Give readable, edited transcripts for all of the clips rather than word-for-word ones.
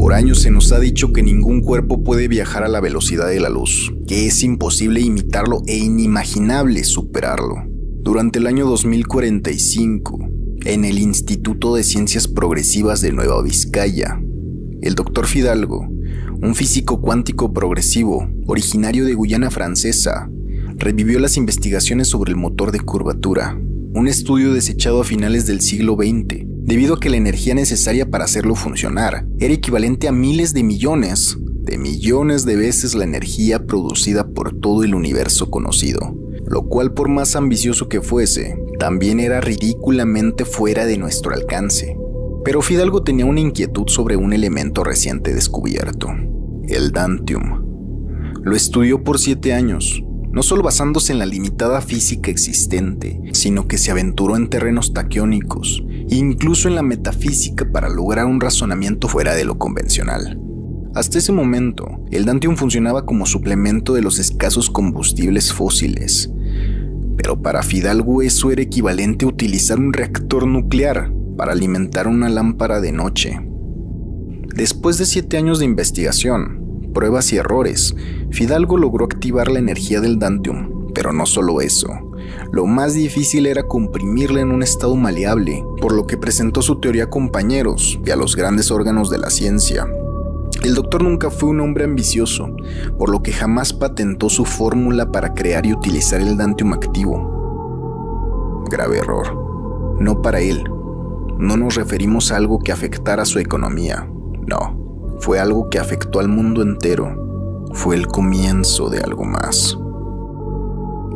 Por años se nos ha dicho que ningún cuerpo puede viajar a la velocidad de la luz, que es imposible imitarlo e inimaginable superarlo. Durante el año 2045, en el Instituto de Ciencias Progresivas de Nueva Vizcaya, el Dr. Fidalgo, un físico cuántico progresivo, originario de Guyana Francesa, revivió las investigaciones sobre el motor de curvatura, un estudio desechado a finales del siglo XX, debido a que la energía necesaria para hacerlo funcionar era equivalente a miles de millones de veces la energía producida por todo el universo conocido, lo cual, por más ambicioso que fuese, también era ridículamente fuera de nuestro alcance. Pero Fidalgo tenía una inquietud sobre un elemento reciente descubierto, el Dantium. Lo estudió por 7 años, no solo basándose en la limitada física existente, sino que se aventuró en terrenos taquiónicos, incluso en la metafísica para lograr un razonamiento fuera de lo convencional. Hasta ese momento, el Dantium funcionaba como suplemento de los escasos combustibles fósiles, pero para Fidalgo eso era equivalente a utilizar un reactor nuclear para alimentar una lámpara de noche. Después de 7 años de investigación, pruebas y errores, Fidalgo logró activar la energía del Dantium, pero no solo eso. Lo más difícil era comprimirla en un estado maleable, por lo que presentó su teoría a compañeros y a los grandes órganos de la ciencia. El doctor nunca fue un hombre ambicioso, por lo que jamás patentó su fórmula para crear y utilizar el Dantium activo. Grave error. No para él. No nos referimos a algo que afectara su economía. No. Fue algo que afectó al mundo entero. Fue el comienzo de algo más.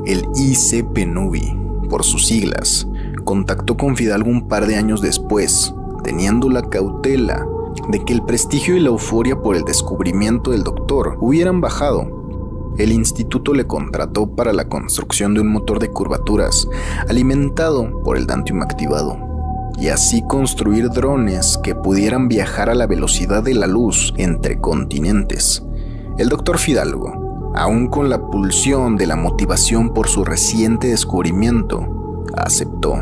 El ICPNUVI, por sus siglas, contactó con Fidalgo un par de años después, teniendo la cautela de que el prestigio y la euforia por el descubrimiento del doctor hubieran bajado. El instituto le contrató para la construcción de un motor de curvaturas alimentado por el Dantium activado, y así construir drones que pudieran viajar a la velocidad de la luz entre continentes. El Dr. Fidalgo, aún con la pulsión de la motivación por su reciente descubrimiento, aceptó.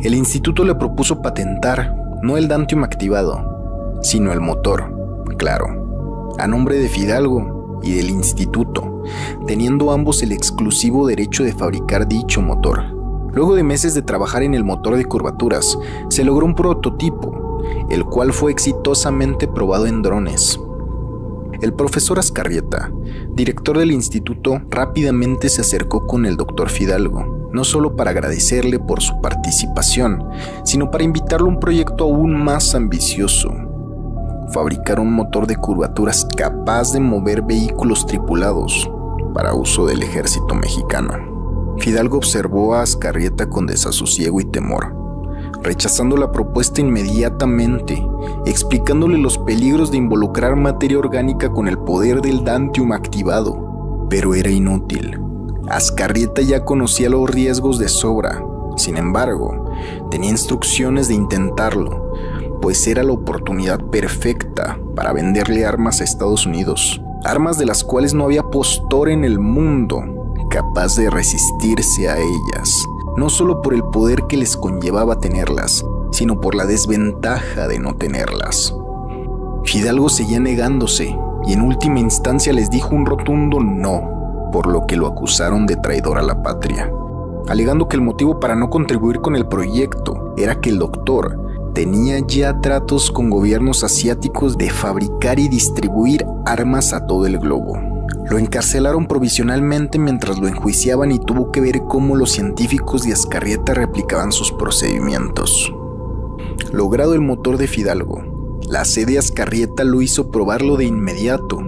El instituto le propuso patentar no el Dantium activado, sino el motor, claro, a nombre de Fidalgo y del instituto, teniendo ambos el exclusivo derecho de fabricar dicho motor. Luego de meses de trabajar en el motor de curvaturas, se logró un prototipo, el cual fue exitosamente probado en drones. El profesor Azcarrieta, director del instituto, rápidamente se acercó con el Dr. Fidalgo, no solo para agradecerle por su participación, sino para invitarlo a un proyecto aún más ambicioso: fabricar un motor de curvaturas capaz de mover vehículos tripulados para uso del ejército mexicano. Fidalgo observó a Azcarrieta con desasosiego y temor, rechazando la propuesta inmediatamente, explicándole los peligros de involucrar materia orgánica con el poder del Dantium activado. Pero era inútil. Azcarrieta ya conocía los riesgos de sobra. Sin embargo, tenía instrucciones de intentarlo, pues era la oportunidad perfecta para venderle armas a Estados Unidos, armas de las cuales no había postor en el mundo capaz de resistirse a ellas, no solo por el poder que les conllevaba tenerlas, sino por la desventaja de no tenerlas. Fidalgo seguía negándose y en última instancia les dijo un rotundo no, por lo que lo acusaron de traidor a la patria, alegando que el motivo para no contribuir con el proyecto era que el doctor tenía ya tratos con gobiernos asiáticos de fabricar y distribuir armas a todo el globo. Lo encarcelaron provisionalmente mientras lo enjuiciaban y tuvo que ver cómo los científicos de Azcarrieta replicaban sus procedimientos. Logrado el motor de Fidalgo, la sede Azcarrieta lo hizo probarlo de inmediato.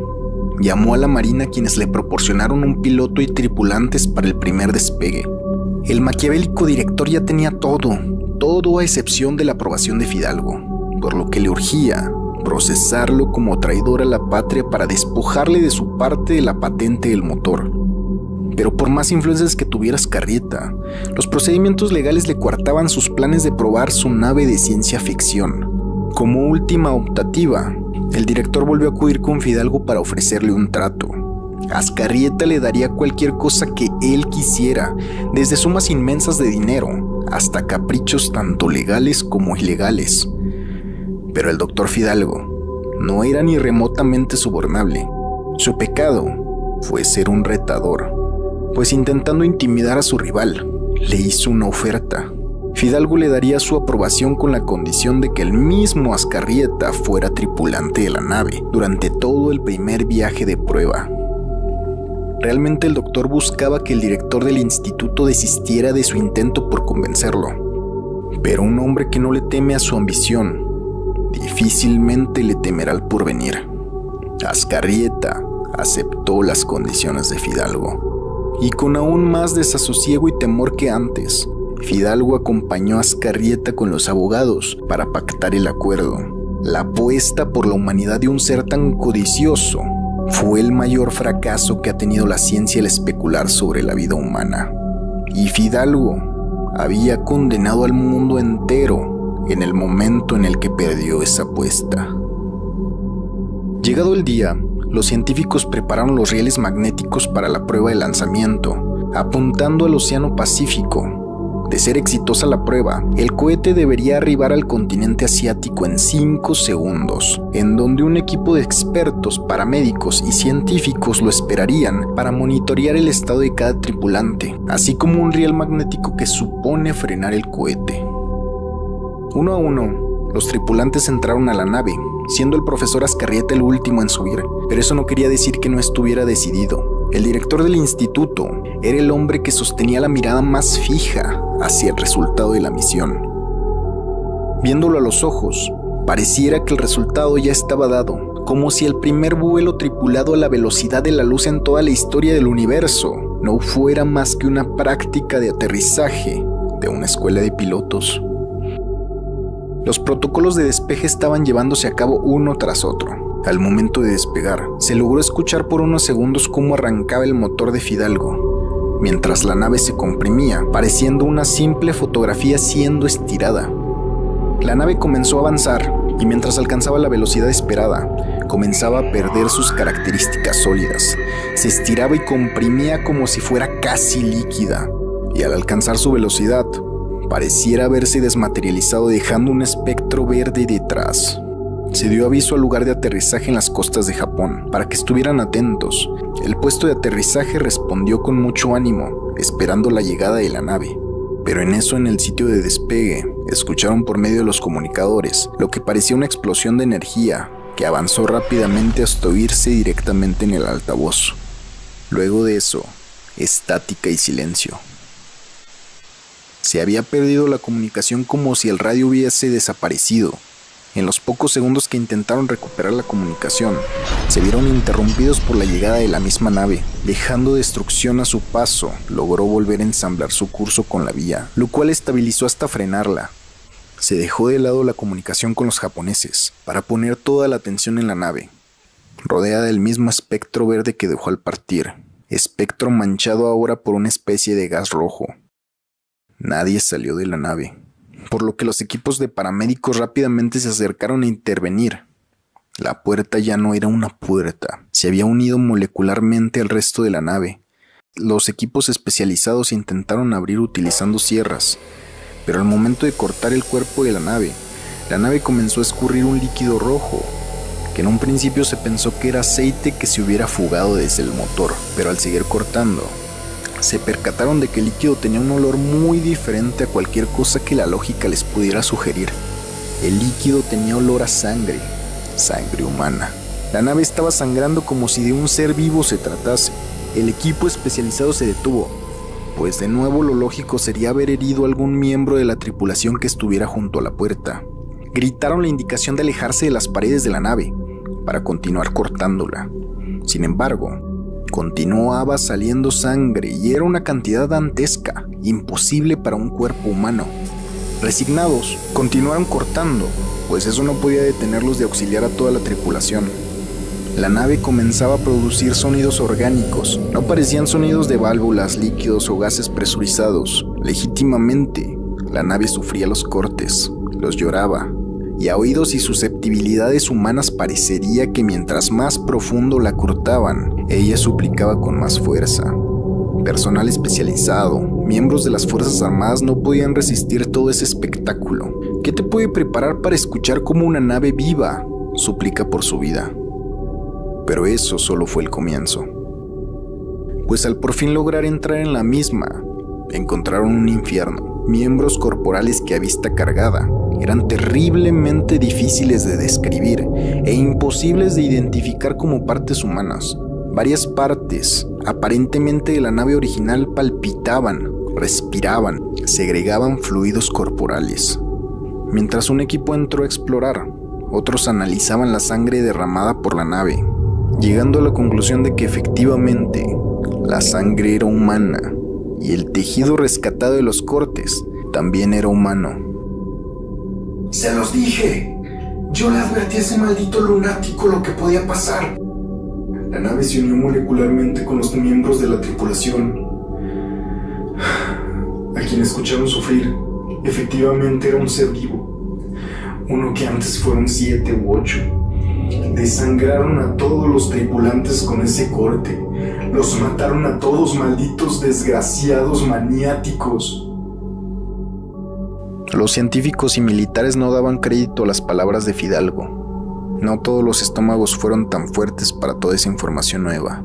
Llamó a la Marina, quienes le proporcionaron un piloto y tripulantes para el primer despegue. El maquiavélico director ya tenía todo a excepción de la aprobación de Fidalgo, por lo que le urgía procesarlo como traidor a la patria para despojarle de su parte de la patente del motor. Pero por más influencias que tuviera Azcarrieta, los procedimientos legales le coartaban sus planes de probar su nave de ciencia ficción. Como última optativa, el director volvió a acudir con Fidalgo para ofrecerle un trato. Azcarrieta le daría cualquier cosa que él quisiera, desde sumas inmensas de dinero hasta caprichos tanto legales como ilegales. Pero el doctor Fidalgo no era ni remotamente sobornable. Su pecado fue ser un retador, pues intentando intimidar a su rival, le hizo una oferta. Fidalgo le daría su aprobación con la condición de que el mismo Azcarrieta fuera tripulante de la nave durante todo el primer viaje de prueba. Realmente el doctor buscaba que el director del instituto desistiera de su intento por convencerlo. Pero un hombre que no le teme a su ambición, difícilmente le temerá al porvenir. Azcarrieta aceptó las condiciones de Fidalgo, y con aún más desasosiego y temor que antes, Fidalgo acompañó a Azcarrieta con los abogados para pactar el acuerdo. La apuesta por la humanidad de un ser tan codicioso fue el mayor fracaso que ha tenido la ciencia al especular sobre la vida humana. Y Fidalgo había condenado al mundo entero en el momento en el que perdió esa apuesta. Llegado el día, los científicos prepararon los rieles magnéticos para la prueba de lanzamiento, apuntando al Océano Pacífico. De ser exitosa la prueba, el cohete debería arribar al continente asiático en 5 segundos, en donde un equipo de expertos, paramédicos y científicos lo esperarían para monitorear el estado de cada tripulante, así como un riel magnético que supone frenar el cohete. Uno a uno, los tripulantes entraron a la nave, siendo el profesor Azcarrieta el último en subir, pero eso no quería decir que no estuviera decidido. El director del instituto era el hombre que sostenía la mirada más fija hacia el resultado de la misión. Viéndolo a los ojos, pareciera que el resultado ya estaba dado, como si el primer vuelo tripulado a la velocidad de la luz en toda la historia del universo no fuera más que una práctica de aterrizaje de una escuela de pilotos. Los protocolos de despeje estaban llevándose a cabo uno tras otro. Al momento de despegar, se logró escuchar por unos segundos cómo arrancaba el motor de Fidalgo, mientras la nave se comprimía, pareciendo una simple fotografía siendo estirada. La nave comenzó a avanzar, y mientras alcanzaba la velocidad esperada, comenzaba a perder sus características sólidas. Se estiraba y comprimía como si fuera casi líquida, y al alcanzar su velocidad, pareciera haberse desmaterializado dejando un espectro verde detrás. Se dio aviso al lugar de aterrizaje en las costas de Japón para que estuvieran atentos. El puesto de aterrizaje respondió con mucho ánimo, esperando la llegada de la nave. Pero en eso, en el sitio de despegue, escucharon por medio de los comunicadores lo que parecía una explosión de energía que avanzó rápidamente hasta oírse directamente en el altavoz. Luego de eso, estática y silencio. Se había perdido la comunicación como si el radio hubiese desaparecido. En los pocos segundos que intentaron recuperar la comunicación, se vieron interrumpidos por la llegada de la misma nave. Dejando destrucción a su paso, logró volver a ensamblar su curso con la vía, lo cual estabilizó hasta frenarla. Se dejó de lado la comunicación con los japoneses, para poner toda la atención en la nave, rodeada del mismo espectro verde que dejó al partir, espectro manchado ahora por una especie de gas rojo. Nadie salió de la nave, por lo que los equipos de paramédicos rápidamente se acercaron a intervenir. La puerta ya no era una puerta, se había unido molecularmente al resto de la nave. Los equipos especializados intentaron abrir utilizando sierras, pero al momento de cortar el cuerpo de la nave comenzó a escurrir un líquido rojo, que en un principio se pensó que era aceite que se hubiera fugado desde el motor, pero al seguir cortando, se percataron de que el líquido tenía un olor muy diferente a cualquier cosa que la lógica les pudiera sugerir. El líquido tenía olor a sangre humana. La nave estaba sangrando como si de un ser vivo se tratase. El equipo especializado se detuvo, pues de nuevo lo lógico sería haber herido a algún miembro de la tripulación que estuviera junto a la puerta. Gritaron la indicación de alejarse de las paredes de la nave para continuar cortándola. Sin embargo, continuaba saliendo sangre y era una cantidad dantesca, imposible para un cuerpo humano. Resignados, continuaron cortando, pues eso no podía detenerlos de auxiliar a toda la tripulación. La nave comenzaba a producir sonidos orgánicos, no parecían sonidos de válvulas, líquidos o gases presurizados. Legítimamente, la nave sufría los cortes, los lloraba, y a oídos y susceptibilidades humanas parecería que mientras más profundo la cortaban, ella suplicaba con más fuerza. Personal especializado, miembros de las Fuerzas Armadas no podían resistir todo ese espectáculo. ¿Qué te puede preparar para escuchar cómo una nave viva suplica por su vida. Pero eso solo fue el comienzo. Pues al por fin lograr entrar en la misma, encontraron un infierno, miembros corporales que a vista cargada eran terriblemente difíciles de describir e imposibles de identificar como partes humanas. Varias partes, aparentemente de la nave original, palpitaban, respiraban, segregaban fluidos corporales. Mientras un equipo entró a explorar, otros analizaban la sangre derramada por la nave, llegando a la conclusión de que efectivamente la sangre era humana y el tejido rescatado de los cortes también era humano. ¡Se los dije! Yo le advertí a ese maldito lunático lo que podía pasar. La nave se unió molecularmente con los miembros de la tripulación, a quien escucharon sufrir. Efectivamente era un ser vivo, uno que antes fueron 7 u 8. Desangraron a todos los tripulantes con ese corte. Los mataron a todos, malditos desgraciados maniáticos. Los científicos y militares no daban crédito a las palabras de Fidalgo. No todos los estómagos fueron tan fuertes para toda esa información nueva.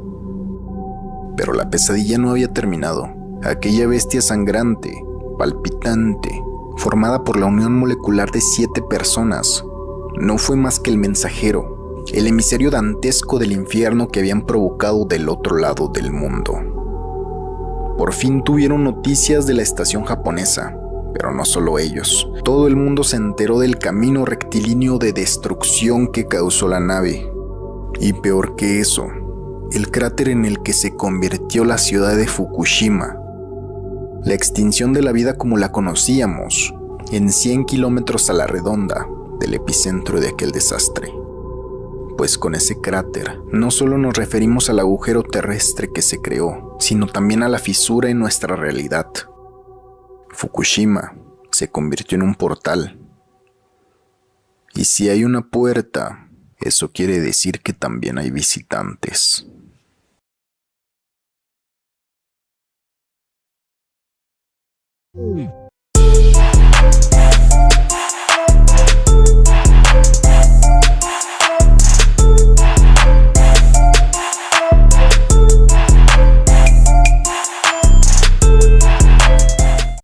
Pero la pesadilla no había terminado. Aquella bestia sangrante, palpitante, formada por la unión molecular de 7 personas, no fue más que el mensajero, el emisario dantesco del infierno que habían provocado del otro lado del mundo. Por fin tuvieron noticias de la estación japonesa. Pero no solo ellos. Todo el mundo se enteró del camino rectilíneo de destrucción que causó la nave. Y peor que eso, el cráter en el que se convirtió la ciudad de Fukushima. La extinción de la vida como la conocíamos, en 100 kilómetros a la redonda del epicentro de aquel desastre. Pues con ese cráter, no solo nos referimos al agujero terrestre que se creó, sino también a la fisura en nuestra realidad. Fukushima se convirtió en un portal. Y si hay una puerta, eso quiere decir que también hay visitantes.